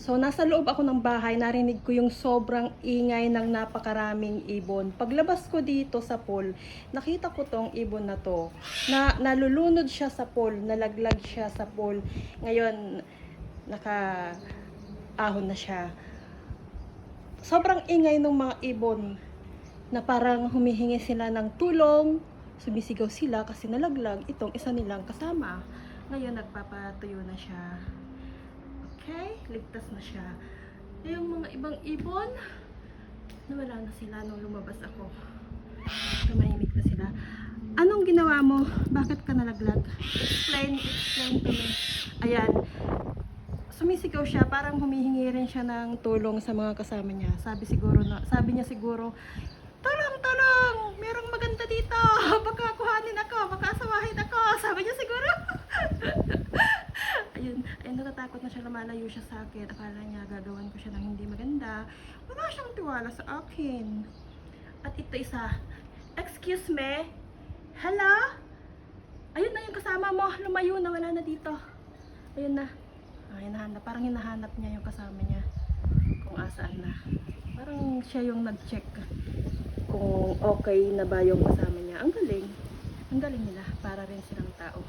So, nasa loob ako ng bahay, narinig ko yung sobrang ingay ng napakaraming ibon. Paglabas ko dito sa pool, nakita ko tong ibon na to, na nalulunod siya sa pool, nalaglag siya sa pool. Ngayon, naka-ahon na siya. Sobrang ingay ng mga ibon, na parang humihingi sila ng tulong, sumisigaw sila kasi nalaglag itong isa nilang kasama. Ngayon, nagpapatuyo na siya. Okay, ligtas na siya. Yung mga ibang ibon, nawala na sila nung lumabas ako. Tumahimik na sila. Anong ginawa mo? Bakit ka nalaglag? Explain to me. Ayan. Sumisigaw siya, parang humihingi rin siya ng tulong sa mga kasama niya. Sabi niya siguro, tulong! Merong maganda dito! Baka kuhanin ako! Baka asawahin ako! Sabi niya siguro. Ayun, natatakot na siya, lumalayo siya sa akin. Akala niya gagawan ko siya ng hindi maganda. Wala siyang tiwala sa akin. At ito isa, excuse me? Hello? Ayun na yung kasama mo, lumayo na, wala na dito. Ayun na. Parang hinahanap niya yung kasama niya. Kung asaan na. Parang siya yung nag-check kung okay na ba yung kasama niya. Ang galing. Ang galing nila. Para rin silang tao.